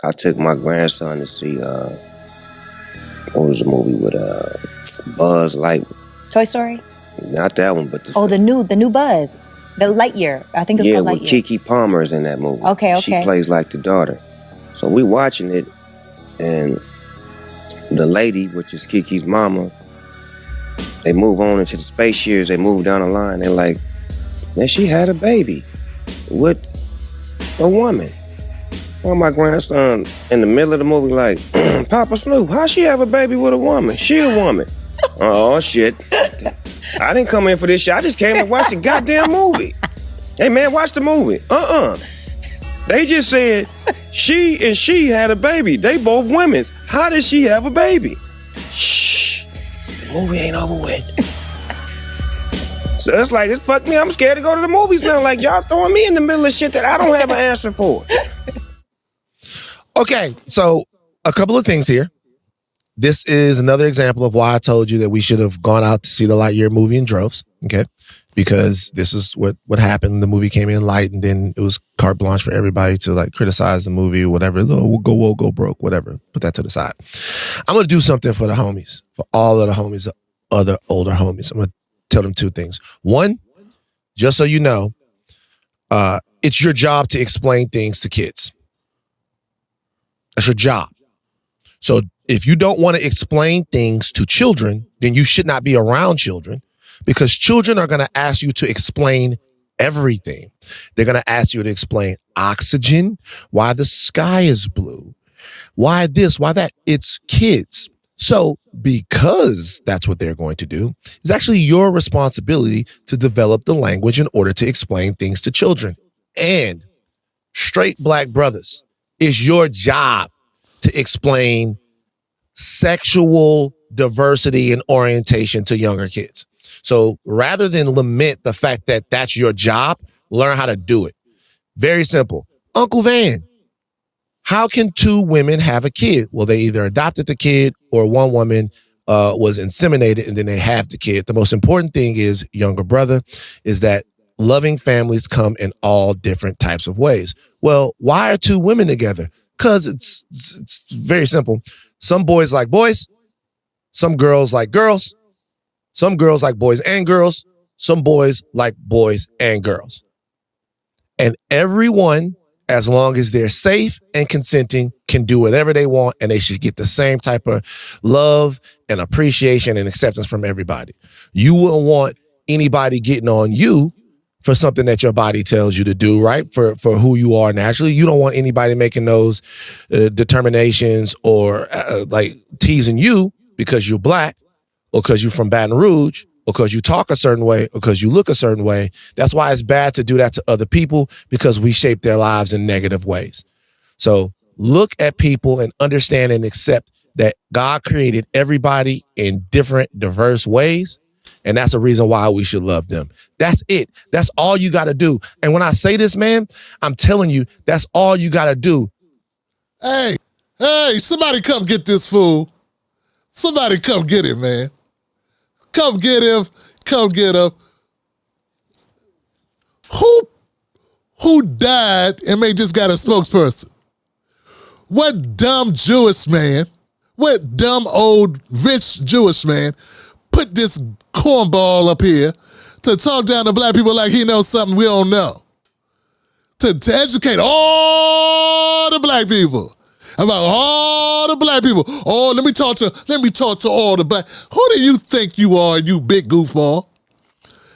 I took my grandson to see what was the movie with Buzz Lightyear? Toy Story? Not that one, but the new Buzz. The Lightyear. I think it's called Lightyear. Yeah, with Keke Palmer's in that movie. Okay. She plays like the daughter. So we watching it, and the lady, which is Kiki's mama, they move on into the space years. They move down the line. They're like, man, she had a baby with a woman. Well, my grandson in the middle of the movie like, Papa Snoop, how she have a baby with a woman? She a woman. Oh, shit. I didn't come in for this shit. I just came to watch the goddamn movie. Hey, man, watch the movie. They just said she had a baby. They both women's. How did she have a baby? Shh. The movie ain't over with. So it's like, it's fuck me. I'm scared to go to the movies now. Like, y'all throwing me in the middle of shit that I don't have an answer for. Okay, so a couple of things here. This is another example of why I told you that we should have gone out to see the Lightyear movie in droves, okay? Because this is what happened. The movie came in light, and then it was carte blanche for everybody to like criticize the movie, whatever. Oh, we'll go broke, whatever. Put that to the side. I'm going to do something for the homies, for all of the homies, other older homies. I'm going to tell them two things. One, just so you know, it's your job to explain things to kids. That's your job. So if you don't want to explain things to children, then you should not be around children, because children are going to ask you to explain everything. They're going to ask you to explain oxygen, why the sky is blue, why this, why that. It's kids. So because that's what they're going to do, it's actually your responsibility to develop the language in order to explain things to children. And straight black brothers, it's your job to explain sexual diversity and orientation to younger kids. So rather than lament the fact that that's your job, learn how to do it. Very simple. Uncle Van, how can two women have a kid? Well, they either adopted the kid or one woman was inseminated and then they have the kid. The most important thing is, younger brother, is that loving families come in all different types of ways. Well, why are two women together? Because it's very simple. Some boys like boys. Some girls like girls. Some girls like boys and girls. Some boys like boys and girls. And everyone, as long as they're safe and consenting, can do whatever they want, and they should get the same type of love and appreciation and acceptance from everybody. You wouldn't want anybody getting on you for something that your body tells you to do, right? For who you are naturally. You don't want anybody making those determinations or like teasing you because you're black, or because you're from Baton Rouge, or because you talk a certain way, or because you look a certain way. That's why it's bad to do that to other people, because we shape their lives in negative ways. So look at people and understand and accept that God created everybody in different, diverse ways. And that's a reason why we should love them. That's it. That's all you got to do. And when I say this, man, I'm telling you, that's all you got to do. Hey, somebody come get this fool. Somebody come get him, man. Come get him. Come get him. Who died and they just got a spokesperson? What dumb Jewish man, what dumb old rich Jewish man put this cornball up here to talk down to black people like he knows something we don't know? To educate all the black people. About all the black people. Oh, let me talk to all the black. Who do you think you are, you big goofball?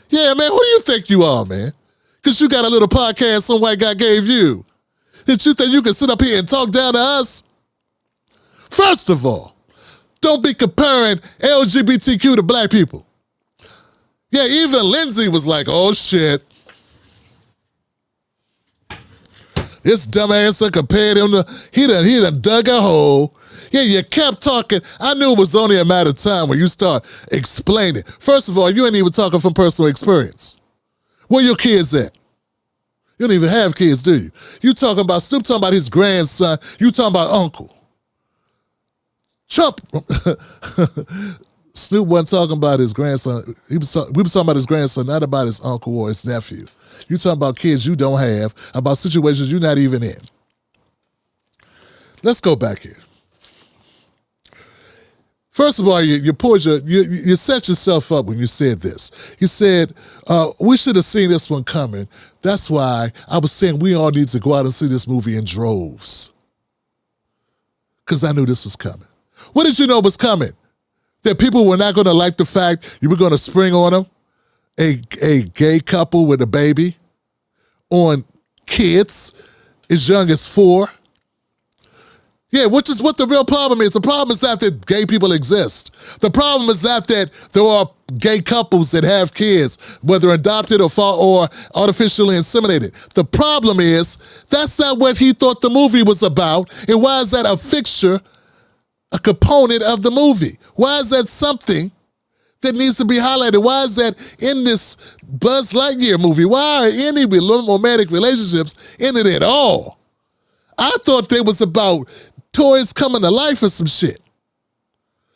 Yeah, man, who do you think you are, man? Because you got a little podcast some white guy gave you. Did you think you can sit up here and talk down to us? First of all, don't be comparing LGBTQ to black people. Yeah, even Lindsay was like, oh shit. This dumbass compared him to, he done dug a hole. Yeah, you kept talking. I knew it was only a matter of time when you start explaining. First of all, you ain't even talking from personal experience. Where your kids at? You don't even have kids, do you? You talking about, Snoop talking about his grandson. You talking about uncle. Trump, Snoop wasn't talking about his grandson. We was talking about his grandson, not about his uncle or his nephew. You talking about kids you don't have, about situations you're not even in. let's go back here. First of all, you set yourself up when you said this. You said, we should have seen this one coming. That's why I was saying we all need to go out and see this movie in droves. Because I knew this was coming. What did you know was coming? That people were not going to like the fact you were going to spring on them, a gay couple with a baby, on kids as young as 4. Yeah, which is what the real problem is. The problem is not that gay people exist. The problem is not that there are gay couples that have kids, whether adopted or artificially inseminated. The problem is that's not what he thought the movie was about. And why is that a fixture, a component of the movie? Why is that something that needs to be highlighted? Why is that in this Buzz Lightyear movie? Why are any romantic relationships in it at all? I thought they was about toys coming to life or some shit.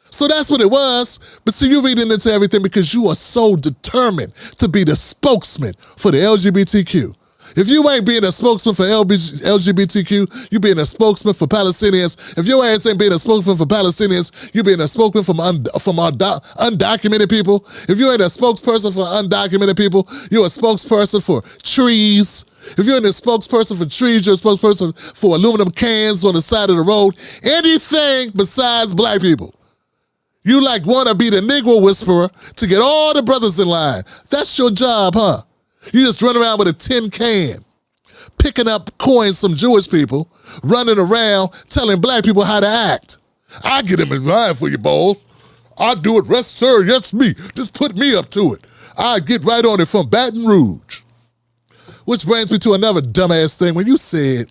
So that's what it was. But see, you're reading into everything because you are so determined to be the spokesman for the LGBTQ. If you ain't being a spokesman for LGBTQ, you being a spokesman for Palestinians. If your ass ain't being a spokesman for Palestinians, you being a spokesman from undocumented people. If you ain't a spokesperson for undocumented people, you're a spokesperson for trees. If you're a spokesperson for trees, you're a spokesperson for aluminum cans on the side of the road. Anything besides black people. You want to be the Negro whisperer to get all the brothers in line. That's your job, huh? You just run around with a tin can, picking up coins from Jewish people, running around telling black people how to act. I get them in line for you, boys. I do it, rest sir, yes me. Just put me up to it. I get right on it from Baton Rouge. Which brings me to another dumbass thing. When you said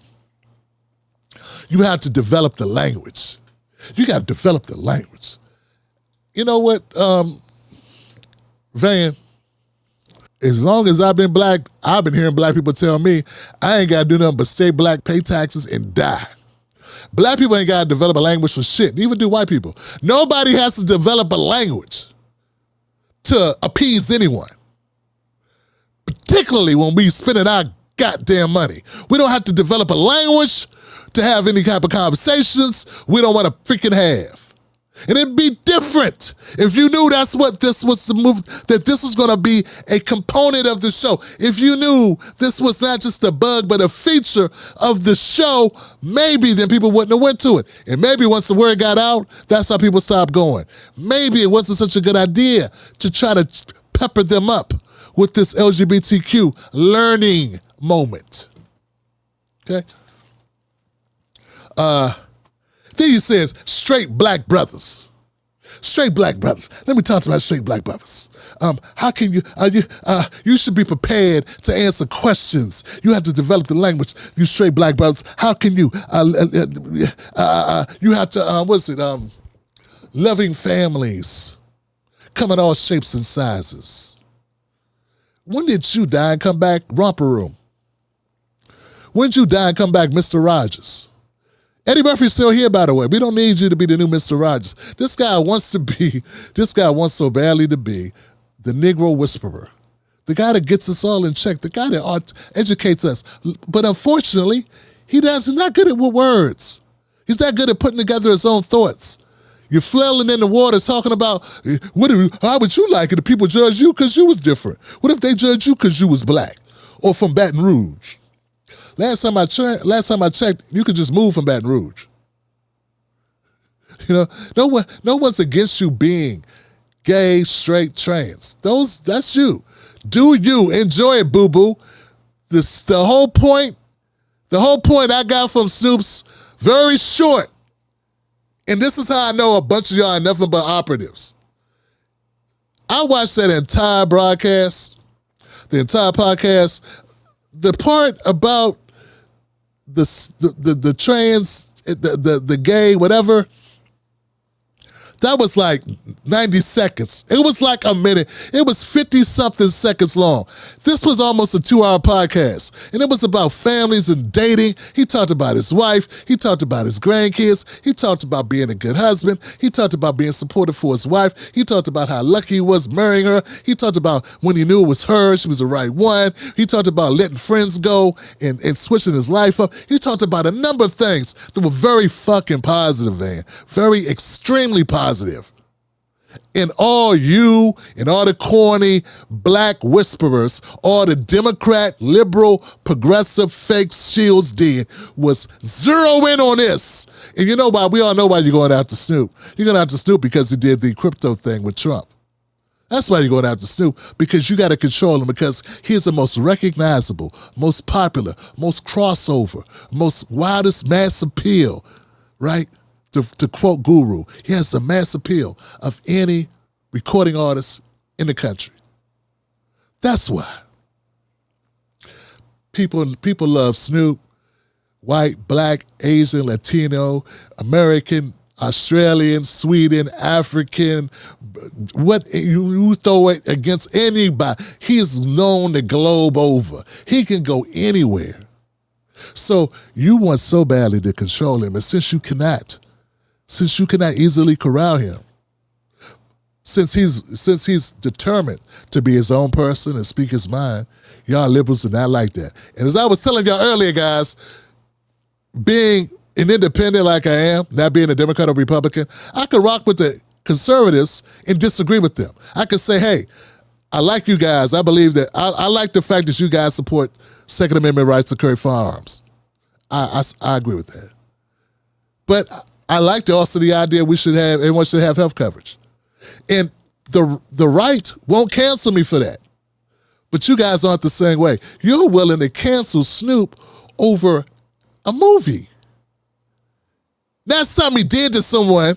you have to develop the language. You got to develop the language. You know what, Van? As long as I've been black, I've been hearing black people tell me I ain't got to do nothing but stay black, pay taxes, and die. Black people ain't got to develop a language for shit, neither do white people. Nobody has to develop a language to appease anyone, particularly when we spending our goddamn money. We don't have to develop a language to have any type of conversations we don't want to freaking have. And it'd be different if you knew that's what this was the move, that this was going to be a component of the show. If you knew this was not just a bug, but a feature of the show, maybe then people wouldn't have went to it. And maybe once the word got out, that's how people stopped going. Maybe it wasn't such a good idea to try to pepper them up with this LGBTQ learning moment. Okay? Then he says, straight black brothers. Straight black brothers. Let me talk about straight black brothers. How can you should be prepared to answer questions. You have to develop the language. You straight black brothers. How can you, you have to, loving families. Come in all shapes and sizes. When did you die and come back, Romper Room? When did you die and come back, Mr. Rogers? Eddie Murphy's still here, by the way. We don't need you to be the new Mr. Rogers. This guy wants so badly to be the Negro whisperer. The guy that gets us all in check. The guy that educates us. But unfortunately, he's not good at words. He's not good at putting together his own thoughts. You're flailing in the water talking about, how would you like it if people judge you because you was different? What if they judge you because you was black or from Baton Rouge? Last time I checked, you could just move from Baton Rouge. You know, no one's against you being gay, straight, trans. That's you. Do you enjoy it, boo-boo? The whole point I got from Snoop's very short. And this is how I know a bunch of y'all are nothing but operatives. I watched that entire broadcast, the entire podcast. The part about the trans, the gay, whatever, That was like 90 seconds. It was like a minute. It was 50-something seconds long. This was almost a 2-hour podcast. And it was about families and dating. He talked about his wife. He talked about his grandkids. He talked about being a good husband. He talked about being supportive for his wife. He talked about how lucky he was marrying her. He talked about when he knew it was her, she was the right one. He talked about letting friends go and switching his life up. He talked about a number of things that were very fucking positive, man. Very extremely positive. And all you and all the corny black whisperers, all the Democrat, liberal, progressive fake shields did was zero in on this. And you know why? We all know why you're going after Snoop. You're going after Snoop because he did the crypto thing with Trump. That's why you're going after Snoop, because you got to control him, because he's the most recognizable, most popular, most crossover, most wildest mass appeal, right? To quote Guru, he has the mass appeal of any recording artist in the country. That's why. People love Snoop, white, black, Asian, Latino, American, Australian, Sweden, African, what you throw it against anybody. He's known the globe over. He can go anywhere. So you want so badly to control him, and since you cannot easily corral him, since he's determined to be his own person and speak his mind, y'all liberals are not like that. And as I was telling y'all earlier, guys, being an independent like I am, not being a Democrat or Republican, I could rock with the conservatives and disagree with them. I could say, hey, I like you guys. I believe that I like the fact that you guys support Second Amendment rights to carry firearms. I agree with that. But I like also the idea everyone should have health coverage. And the right won't cancel me for that. But you guys aren't the same way. You're willing to cancel Snoop over a movie. Not something he did to someone.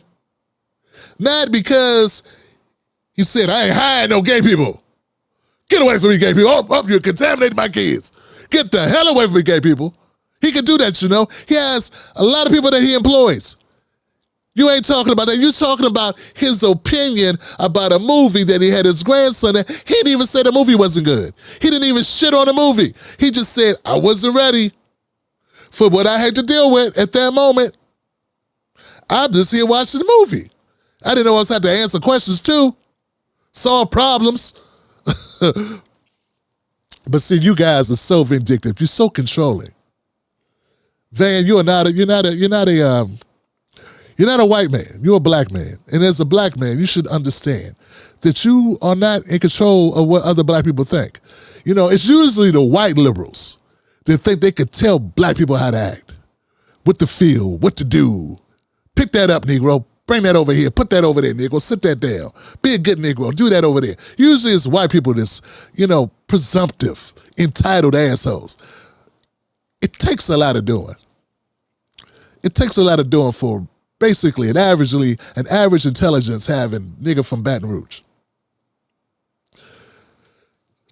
Not because he said, I ain't hiring no gay people. Get away from me, gay people. Oh, you're contaminating my kids. Get the hell away from me, gay people. He can do that, you know. He has a lot of people that he employs. You ain't talking about that. You're talking about his opinion about a movie that he had his grandson in. He didn't even say the movie wasn't good. He didn't even shit on the movie. He just said, I wasn't ready for what I had to deal with at that moment. I'm just here watching the movie. I didn't know I was had to answer questions too, solve problems. But see, you guys are so vindictive. You're so controlling. Van, you're not a white man. You're a black man. And as a black man, you should understand that you are not in control of what other black people think. You know, it's usually the white liberals that think they could tell black people how to act, what to feel, what to do. Pick that up, Negro. Bring that over here. Put that over there, Negro. Sit that down. Be a good Negro. Do that over there. Usually it's white people that's, presumptive, entitled assholes. It takes a lot of doing. It takes a lot of doing for basically an average intelligence having nigga from Baton Rouge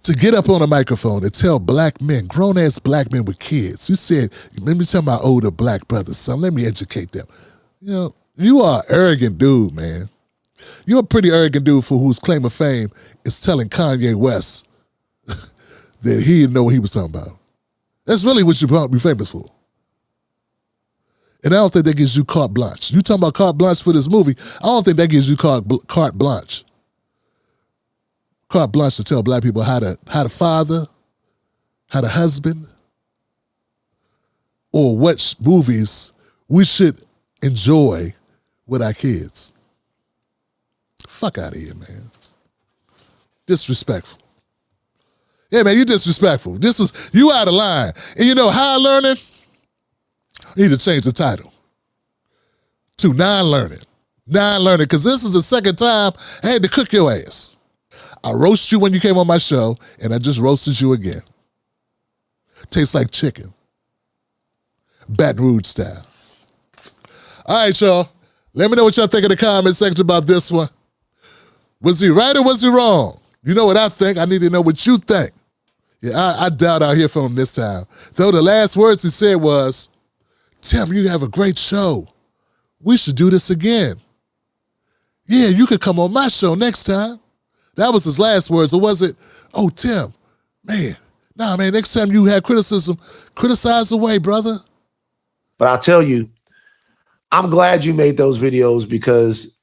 to get up on a microphone and tell black men, grown-ass black men with kids, you said, let me tell my older black brothers something, let me educate them. You are an arrogant dude, man. You're a pretty arrogant dude for whose claim of fame is telling Kanye West that he didn't know what he was talking about. That's really what you're famous for. And I don't think that gives you carte blanche. You talking about carte blanche for this movie, I don't think that gives you carte blanche. Carte blanche to tell black people how to father, how to husband, or what movies we should enjoy with our kids. Fuck out of here, man. Disrespectful. Yeah, man, you disrespectful. You out of line. And you know, high learning, I need to change the title to non-learning. Non-learning, because this is the second time I had to cook your ass. I roast you when you came on my show, and I just roasted you again. Tastes like chicken. Baton Rouge style. All right, y'all. Let me know what y'all think in the comment section about this one. Was he right or was he wrong? You know what I think. I need to know what you think. Yeah, I doubt I'll hear from him this time. Though the last words he said was, Tim, you have a great show. We should do this again. yeah, you could come on my show next time. That was his last words, or was it, oh, Tim, man, nah, man, next time you have criticism, criticize away, brother. But I'll tell you, I'm glad you made those videos because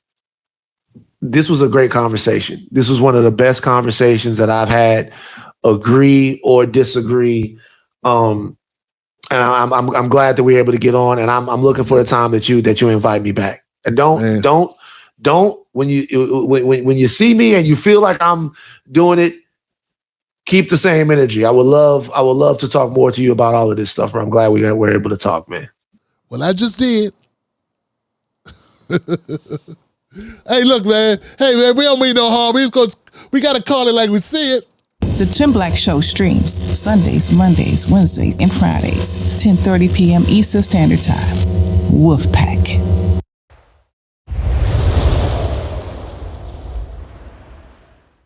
this was a great conversation. This was one of the best conversations that I've had, agree or disagree. And I'm glad that we're able to get on, and I'm looking for the time that you invite me back. And don't when you see me and you feel like I'm doing it, keep the same energy. I would love to talk more to you about all of this stuff, but I'm glad we're able to talk, man. Well, I just did. Hey, look, man. Hey, man, we don't mean no harm. We got to call it like we see it. The Tim Black Show streams Sundays, Mondays, Wednesdays, and Fridays, 10:30 p.m. Eastern Standard Time. Wolfpack.